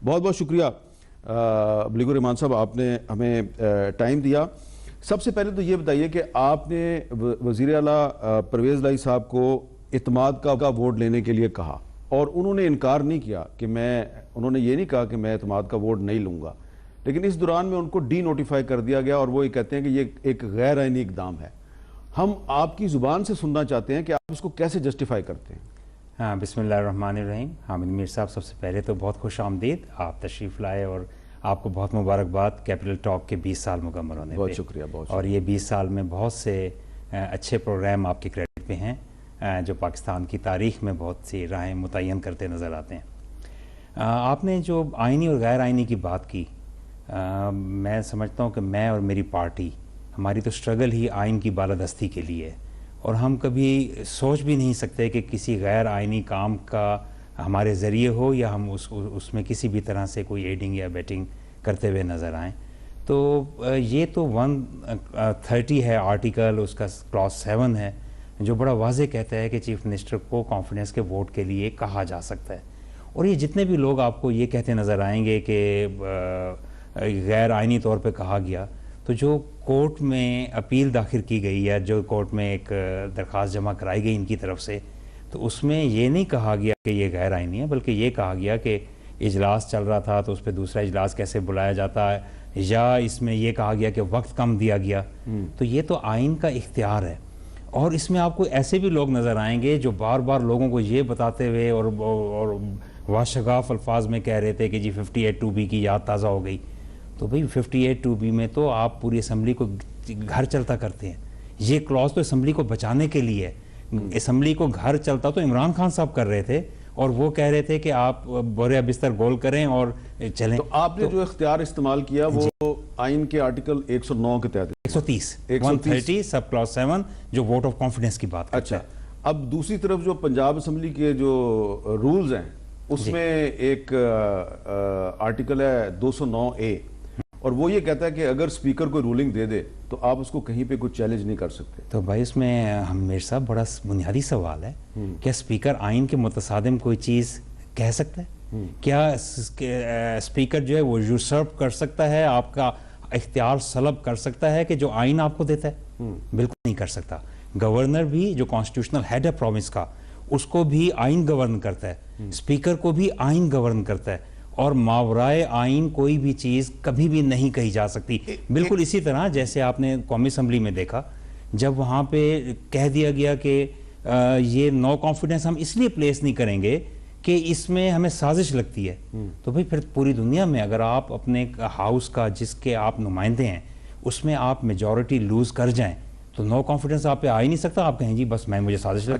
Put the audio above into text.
بہت بہت شکریہ بلیغ الرحمان صاحب، آپ نے ہمیں ٹائم دیا۔ سب سے پہلے تو یہ بتائیے کہ آپ نے وزیر اعلیٰ پرویز الہی صاحب کو اعتماد کا ووٹ لینے کے لیے کہا اور انہوں نے انکار نہیں کیا کہ انہوں نے یہ نہیں کہا کہ میں اعتماد کا ووٹ نہیں لوں گا، لیکن اس دوران میں ان کو ڈی نوٹیفائی کر دیا گیا اور وہ یہ کہتے ہیں کہ یہ ایک غیر آئینی اقدام ہے۔ ہم آپ کی زبان سے سننا چاہتے ہیں کہ آپ اس کو کیسے جسٹیفائی کرتے ہیں؟ ہاں، بسم اللہ الرحمن الرحیم۔ حامد میر صاحب، سب سے پہلے تو بہت خوش آمدید، آپ تشریف لائے اور آپ کو بہت مبارکباد کیپٹل ٹاک کے 20 سال مکمل ہونے پہ۔ بہت شکریہ، بہت شکریہ۔ اور یہ 20 سال میں بہت سے اچھے پروگرام آپ کے کریڈٹ پہ ہیں جو پاکستان کی تاریخ میں بہت سی راہیں متعین کرتے نظر آتے ہیں۔ آپ نے جو آئینی اور غیر آئینی کی بات کی، میں سمجھتا ہوں کہ میں اور میری پارٹی، ہماری تو اسٹرگل ہی آئین کی بالادستی کے لیے ہے، اور ہم کبھی سوچ بھی نہیں سکتے کہ کسی غیر آئینی کام کا ہمارے ذریعے ہو یا ہم اس میں کسی بھی طرح سے کوئی ایڈنگ یا بیٹنگ کرتے ہوئے نظر آئیں۔ تو یہ تو 130 ہے آرٹیکل، اس کا کلاس 7 ہے جو بڑا واضح کہتا ہے کہ چیف منسٹر کو کانفیڈنس کے ووٹ کے لیے کہا جا سکتا ہے۔ اور یہ جتنے بھی لوگ آپ کو یہ کہتے نظر آئیں گے کہ غیر آئینی طور پہ کہا گیا، تو جو کورٹ میں اپیل داخل کی گئی یا جو کورٹ میں ایک درخواست جمع کرائی گئی ان کی طرف سے، تو اس میں یہ نہیں کہا گیا کہ یہ غیر آئینی ہے، بلکہ یہ کہا گیا کہ اجلاس چل رہا تھا تو اس پہ دوسرا اجلاس کیسے بلایا جاتا ہے، یا اس میں یہ کہا گیا کہ وقت کم دیا گیا۔ تو یہ تو آئین کا اختیار ہے، اور اس میں آپ کو ایسے بھی لوگ نظر آئیں گے جو بار بار لوگوں کو یہ بتاتے ہوئے اور واشگاف الفاظ میں کہہ رہے تھے کہ جی 58(2)B کی یاد تازہ ہو گئی۔ تو بھئی 58(2)B میں تو آپ پوری اسمبلی کو گھر چلتا کرتے ہیں، یہ کلاس تو اسمبلی کو بچانے کے لیے ہے۔ اسمبلی کو گھر چلتا تو عمران خان صاحب کر رہے تھے، اور وہ کہہ رہے تھے کہ آپ بوریا بستر گول کریں اور چلیں۔ تو آپ نے جو اختیار استعمال کیا وہ آئین کے آرٹیکل 109 کے تحت 130 سب کلاس 7 جو ووٹ آف کانفیڈنس کی بات کرتا ہے۔ اچھا، اب دوسری طرف جو پنجاب اسمبلی کے جو رولز ہیں اس میں ایک آرٹیکل ہے 209A، اور وہ یہ کہتا ہے کہ اگر اسپیکر کوئی رولنگ دے دے تو آپ اس کو کہیں پہ کوئی چیلنج نہیں کر سکتے۔ تو بھائی اس میں ہم میرے صاحب بڑا بنیادی سوال ہے، کیا اسپیکر آئین کے متصادم کوئی چیز کہہ سکتا ہے؟ کیا اسپیکر جو ہے وہ یوزرپ کر سکتا ہے، آپ کا اختیار سلب کر سکتا ہے کہ جو آئین آپ کو دیتا ہے؟ بالکل نہیں کر سکتا۔ گورنر بھی جو کانسٹیٹیوشنل ہیڈ ہے پروونس کا، اس کو بھی آئین گورن کرتا ہے، اسپیکر کو بھی آئین گورن کرتا ہے، اور ماورائے آئین کوئی بھی چیز کبھی بھی نہیں کہی جا سکتی۔ بالکل اسی طرح جیسے آپ نے قومی اسمبلی میں دیکھا، جب وہاں پہ کہہ دیا گیا کہ یہ نو کانفیڈنس ہم اس لیے پلیس نہیں کریں گے کہ اس میں ہمیں سازش لگتی ہے، تو بھئی پھر پوری دنیا میں اگر آپ اپنے ہاؤس کا جس کے آپ نمائندے ہیں اس میں آپ میجورٹی لوز کر جائیں تو نو کانفیڈنس آپ پہ آ ہی نہیں سکتا۔ آپ کہیں جی بس مجھے سازش لگتی ہے۔